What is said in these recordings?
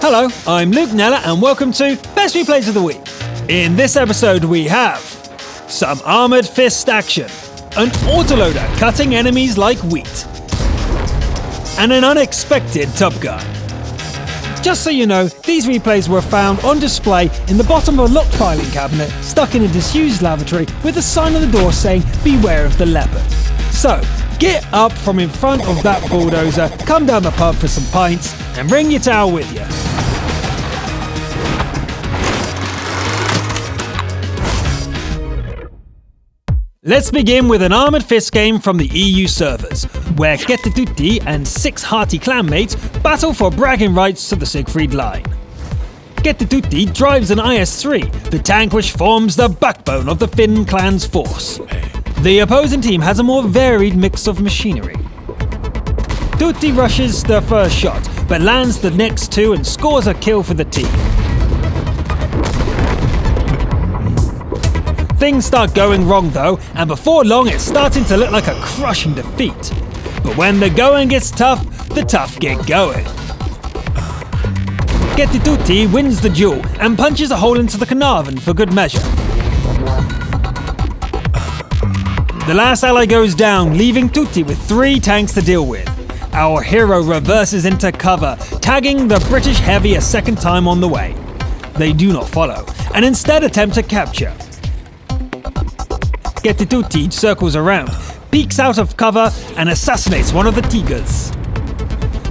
Hello, I'm Luke Nella and welcome to Best Replays of the Week. In this episode we have some armoured fist action, an autoloader cutting enemies like wheat, and an unexpected Top Gun. Just so you know, these replays were found on display in the bottom of a locked filing cabinet stuck in a disused lavatory with a sign on the door saying, "Beware of the leopard." So, get up from in front of that bulldozer, come down the pub for some pints, and bring your towel with you. Let's begin with an armoured fist game from the EU servers, where Tutti and 6 hearty clanmates battle for bragging rights to the Siegfried line. Tutti drives an IS-3, the tank which forms the backbone of the Finn clan's force. The opposing team has a more varied mix of machinery. Tutti rushes the first shot, but lands the next 2 and scores a kill for the team. Things start going wrong though, and before long it's starting to look like a crushing defeat. But when the going gets tough, the tough get going. Tutti wins the duel and punches a hole into the Carnarvon for good measure. The last ally goes down, leaving Tutti with 3 tanks to deal with. Our hero reverses into cover, tagging the British heavy a second time on the way. They do not follow, and instead attempt to capture. Tutti circles around, peeks out of cover, and assassinates one of the Tigers.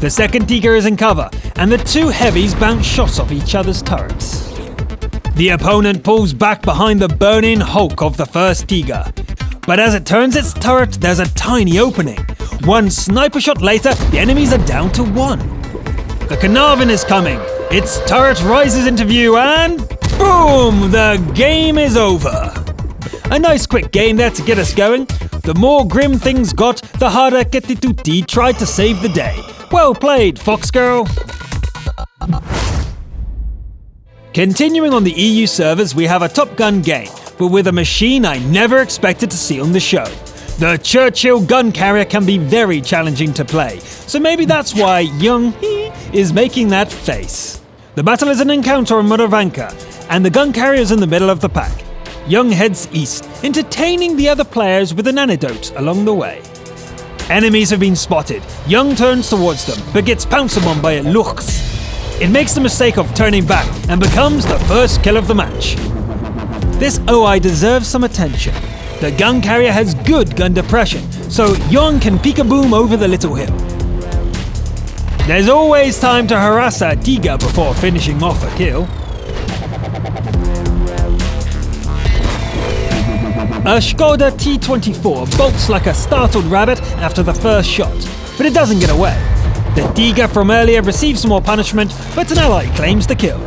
The second Tiger is in cover, and the 2 heavies bounce shots off each other's turrets. The opponent pulls back behind the burning hulk of the first Tiger. But as it turns its turret, there's a tiny opening. 1 sniper shot later, the enemies are down to 1. The Carnarvon is coming. Its turret rises into view and boom! The game is over. A nice quick game there to get us going. The more grim things got, the harder Tutti tried to save the day. Well played, Fox Girl! Continuing on the EU servers, we have a Top Gun game, but with a machine I never expected to see on the show. The Churchill gun carrier can be very challenging to play, so maybe that's why Young is making that face. The battle is an encounter on Moravanka, and the gun carrier is in the middle of the pack. Young heads east, entertaining the other players with an anecdote along the way. Enemies have been spotted. Young turns towards them, but gets pounced upon by a Luchs. It makes the mistake of turning back and becomes the first kill of the match. This OI deserves some attention. The gun carrier has good gun depression, so Young can peek-a-boom over the little hill. There's always time to harass a Tiger before finishing off a kill. A Skoda T24 bolts like a startled rabbit after the first shot, but it doesn't get away. The Tiger from earlier receives some more punishment, but an ally claims the kill.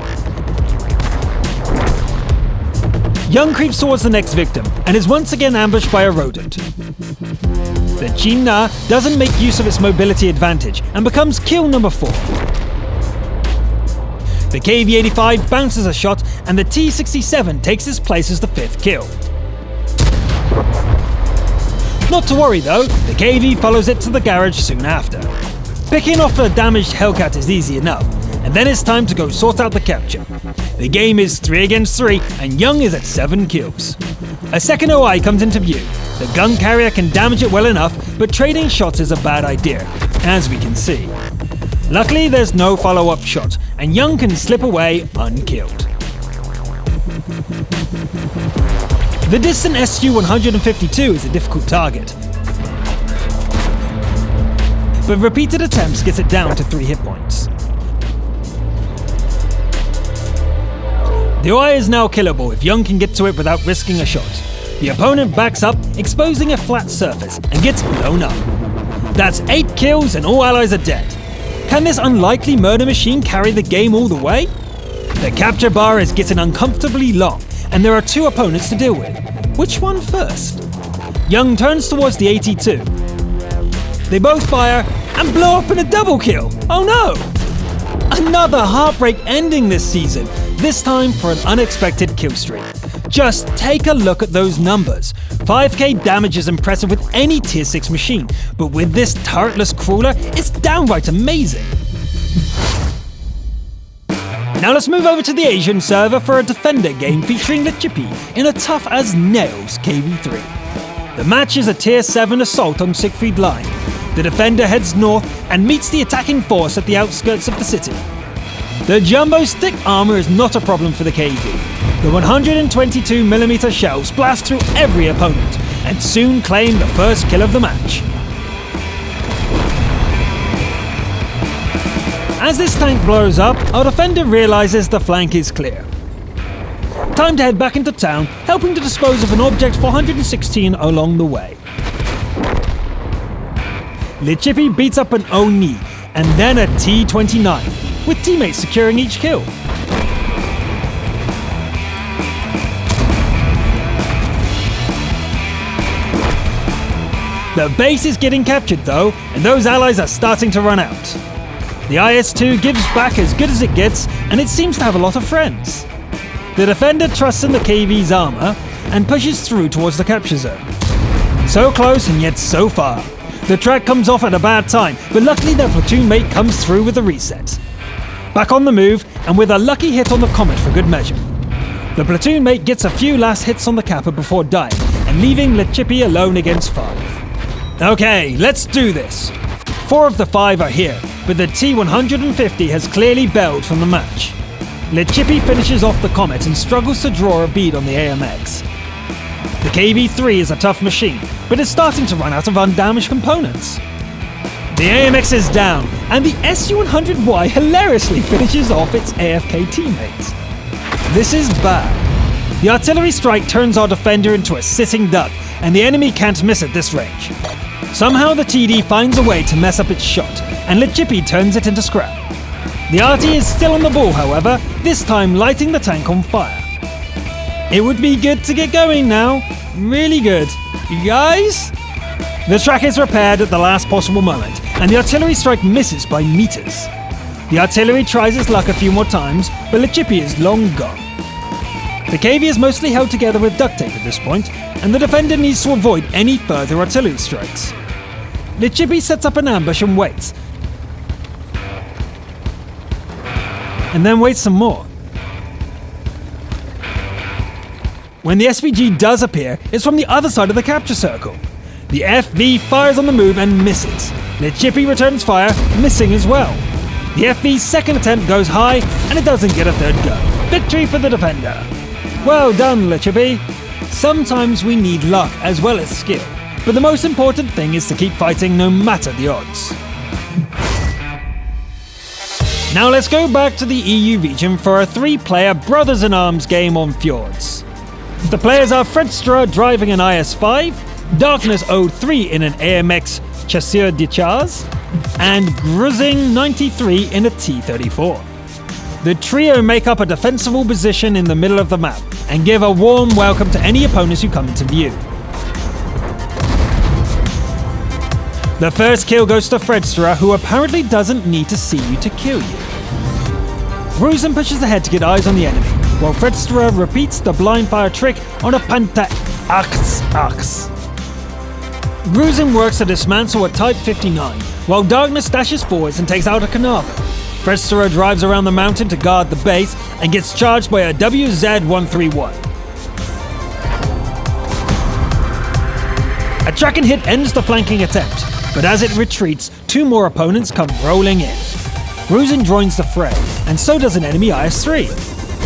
Young creeps towards the next victim, and is once again ambushed by a rodent. The China doesn't make use of its mobility advantage, and becomes kill number 4. The KV-85 bounces a shot, and the T-67 takes its place as the 5th kill. Not to worry though, the KV follows it to the garage soon after. Picking off the damaged Hellcat is easy enough, and then it's time to go sort out the capture. The game is 3 against 3, and Young is at 7 kills. A second OI comes into view. The gun carrier can damage it well enough, but trading shots is a bad idea, as we can see. Luckily there's no follow-up shot, and Young can slip away unkilled. The distant SU-152 is a difficult target, but repeated attempts gets it down to 3 hit points. The OI is now killable if Young can get to it without risking a shot. The opponent backs up, exposing a flat surface, and gets blown up. That's 8 kills and all allies are dead. Can this unlikely murder machine carry the game all the way? The capture bar is getting uncomfortably long, and there are 2 opponents to deal with. Which one first? Young turns towards the 82. They both fire and blow up in a double kill. Oh no! Another heartbreak ending this season, this time for an unexpected kill streak. Just take a look at those numbers. 5k damage is impressive with any tier 6 machine, but with this turretless crawler, it's downright amazing. Now let's move over to the Asian server for a Defender game featuring the Chippy in a tough-as-nails KV3. The match is a Tier 7 assault on Siegfried Line. The Defender heads north and meets the attacking force at the outskirts of the city. The jumbo stick armor is not a problem for the KV. The 122mm shells blast through every opponent and soon claim the first kill of the match. As this tank blows up, our defender realizes the flank is clear. Time to head back into town, helping to dispose of an Object 416 along the way. Le Chippy beats up an Oni, and then a T-29, with teammates securing each kill. The base is getting captured though, and those allies are starting to run out. The IS-2 gives back as good as it gets, and it seems to have a lot of friends. The Defender trusts in the KV's armor, and pushes through towards the capture zone. So close and yet so far. The track comes off at a bad time, but luckily their platoon mate comes through with a reset. Back on the move, and with a lucky hit on the Comet for good measure. The platoon mate gets a few last hits on the Kappa before dying, and leaving Le Chippy alone against 5. Okay, let's do this. 4 of the 5 are here, but the T-150 has clearly bailed from the match. Le Chippy finishes off the Comet and struggles to draw a bead on the AMX. The KV-3 is a tough machine, but it's starting to run out of undamaged components. The AMX is down, and the Su-100Y hilariously finishes off its AFK teammates. This is bad. The artillery strike turns our defender into a sitting duck, and the enemy can't miss at this range. Somehow the TD finds a way to mess up its shot, and Le Chippy turns it into scrap. The RT is still on the ball, however, this time lighting the tank on fire. It would be good to get going now. Really good. You guys? The track is repaired at the last possible moment, and the artillery strike misses by meters. The artillery tries its luck a few more times, but Le Chippy is long gone. The KV is mostly held together with duct tape at this point, and the defender needs to avoid any further artillery strikes. Le Chippy sets up an ambush and waits. And then waits some more. When the SVG does appear, it's from the other side of the capture circle. The FV fires on the move and misses. Le Chippy returns fire, missing as well. The FV's second attempt goes high, and it doesn't get a third go. Victory for the defender. Well done, Le Chippy. Sometimes we need luck as well as skill, but the most important thing is to keep fighting no matter the odds. Now let's go back to the EU region for a 3-player brothers-in-arms game on Fjords. The players are Fredstra driving an IS-5, Darkness 03 in an AMX Chasseur de Chars, and Gruzing 93 in a T-34. The trio make up a defensible position in the middle of the map, and give a warm welcome to any opponents who come into view. The first kill goes to Fredstra, who apparently doesn't need to see you to kill you. Gruzen pushes ahead to get eyes on the enemy, while Fredstra repeats the blind fire trick on a Panta Axe. Gruzen works to dismantle a Type 59, while Darkness dashes forwards and takes out a Kanaba. Fredstra drives around the mountain to guard the base and gets charged by a WZ-131. A track and hit ends the flanking attempt, but as it retreats, 2 more opponents come rolling in. Gruzen joins the fray, and so does an enemy IS-3.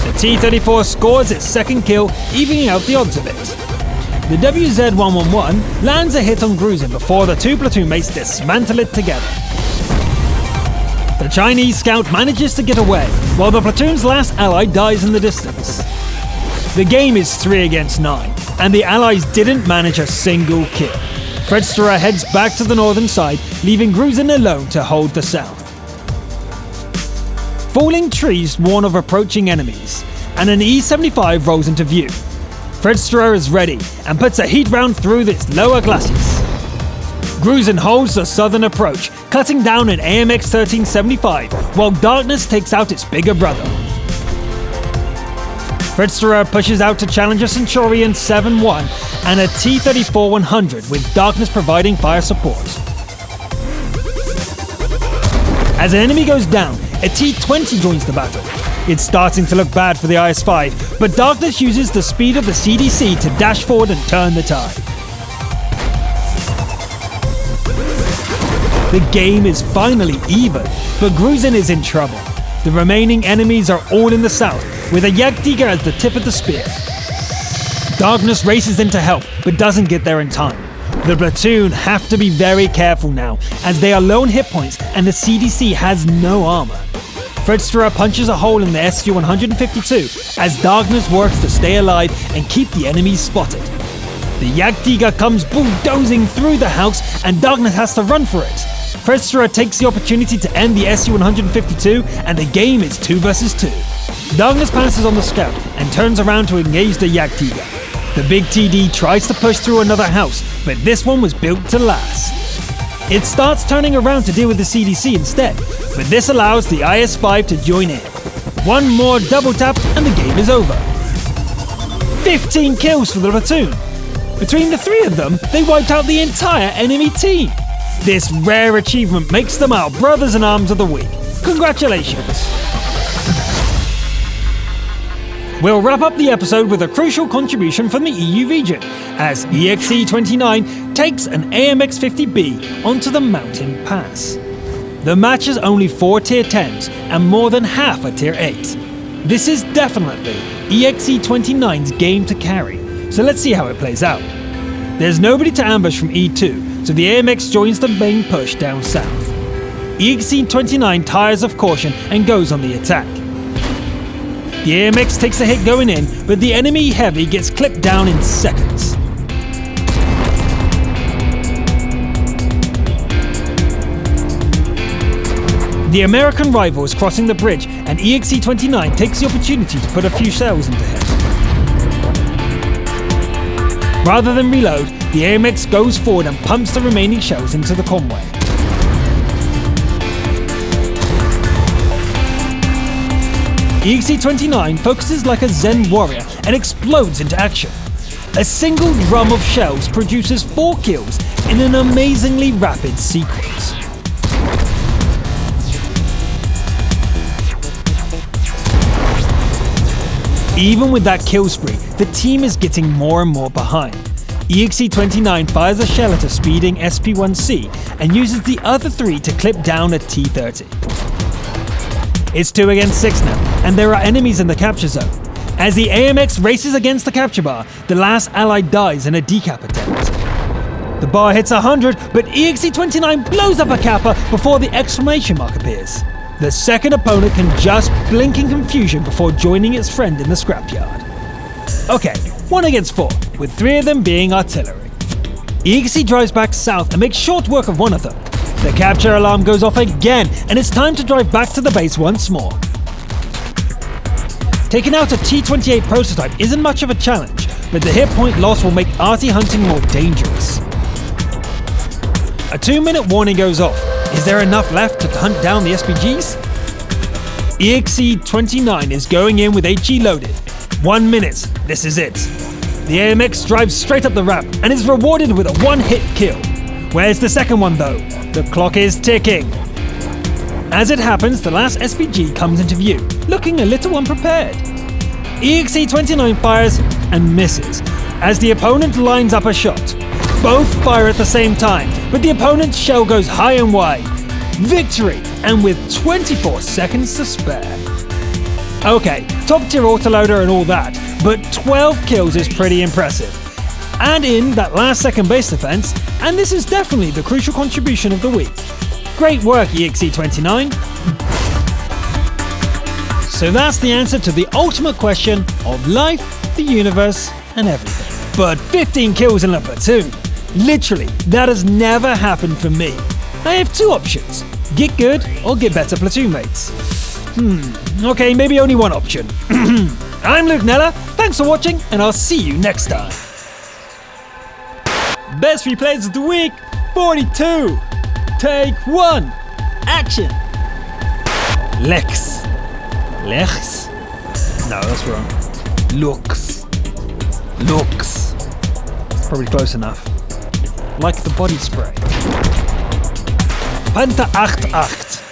The T-34 scores its second kill, evening out the odds a bit. The WZ-111 lands a hit on Gruzen before the 2 platoon mates dismantle it together. The Chinese scout manages to get away, while the platoon's last ally dies in the distance. The game is 3 against 9, and the allies didn't manage a single kill. Fredstra heads back to the northern side, leaving Gruzen alone to hold the south. Falling trees warn of approaching enemies, and an E-75 rolls into view. Fredstra is ready, and puts a heat round through its lower glacis. Gruzen holds the southern approach, cutting down an AMX 1375, while Darkness takes out its bigger brother. Fredstra pushes out to challenge a Centurion 7-1 and a T-34-100, with Darkness providing fire support. As an enemy goes down, a T-20 joins the battle, It's starting to look bad for the IS-5, but Darkness uses the speed of the CDC to dash forward and turn the tide. The game is finally even, but Gruzin is in trouble. The remaining enemies are all in the south, with a Jagdtiger as the tip of the spear. Darkness races in to help, but doesn't get there in time. The platoon have to be very careful now, as they are low on hit points and the CDC has no armor. Fredsterer punches a hole in the SU-152 as Darkness works to stay alive and keep the enemies spotted. The Jagdtiger comes bulldozing through the house and Darkness has to run for it. Fredsterer takes the opportunity to end the SU-152 and the game is 2 versus 2. Darkness pounces on the scout and turns around to engage the Jagdtiger. The big TD tries to push through another house, but this one was built to last. It starts turning around to deal with the CDC instead, but this allows the IS-5 to join in. One more double tap and the game is over. 15 kills for the platoon. Between the 3 of them, they wiped out the entire enemy team. This rare achievement makes them our Brothers in Arms of the Week. Congratulations! We'll wrap up the episode with a crucial contribution from the EU region, as EXE29 takes an AMX-50B onto the mountain pass. The match has only 4 tier 10s and more than half a tier 8. This is definitely EXE29's game to carry, so let's see how it plays out. There's nobody to ambush from E2, so the AMX joins the main push down south. EXE29 tires of caution and goes on the attack. The AMX takes a hit going in, but the enemy heavy gets clipped down in seconds. The American rival is crossing the bridge, and EXE29 takes the opportunity to put a few shells into him. Rather than reload, the AMX goes forward and pumps the remaining shells into the convoy. EXE29 focuses like a Zen warrior and explodes into action. A single drum of shells produces 4 kills in an amazingly rapid sequence. Even with that kill spree, the team is getting more and more behind. EXE29 fires a shell at a speeding SP-1C and uses the other 3 to clip down a T-30. It's 2 against 6 now, and there are enemies in the capture zone. As the AMX races against the capture bar, the last ally dies in a decap attempt. The bar hits 100, but EXE29 blows up a kappa before the exclamation mark appears. The second opponent can just blink in confusion before joining its friend in the scrapyard. Okay, 1 against 4, with 3 of them being artillery. EXE drives back south and makes short work of one of them. The capture alarm goes off again, and it's time to drive back to the base once more. Taking out a T-28 prototype isn't much of a challenge, but the hit point loss will make arty hunting more dangerous. A 2-minute warning goes off. Is there enough left to hunt down the SPGs? EXE29 is going in with HE loaded. 1 minute, this is it. The AMX drives straight up the ramp and is rewarded with a 1-hit kill. Where's the second one though? The clock is ticking. As it happens, the last SPG comes into view, looking a little unprepared. EXE29 fires and misses, as the opponent lines up a shot. Both fire at the same time, but the opponent's shell goes high and wide. Victory, and with 24 seconds to spare. Okay, top tier autoloader and all that, but 12 kills is pretty impressive. Add in that last second base defense, and this is definitely the crucial contribution of the week. Great work, EXE29. So that's the answer to the ultimate question of life, the universe, and everything. But 15 kills in a platoon. Literally, that has never happened for me. I have 2 options. Get good or get better platoon mates. Okay, maybe only one option. I'm Luke Nella, thanks for watching, and I'll see you next time. Best replays of the week, 42. Take 1. Action. Lex. Lex? No, that's wrong. Lux. Lux. Probably close enough. Like the body spray. Penta 88.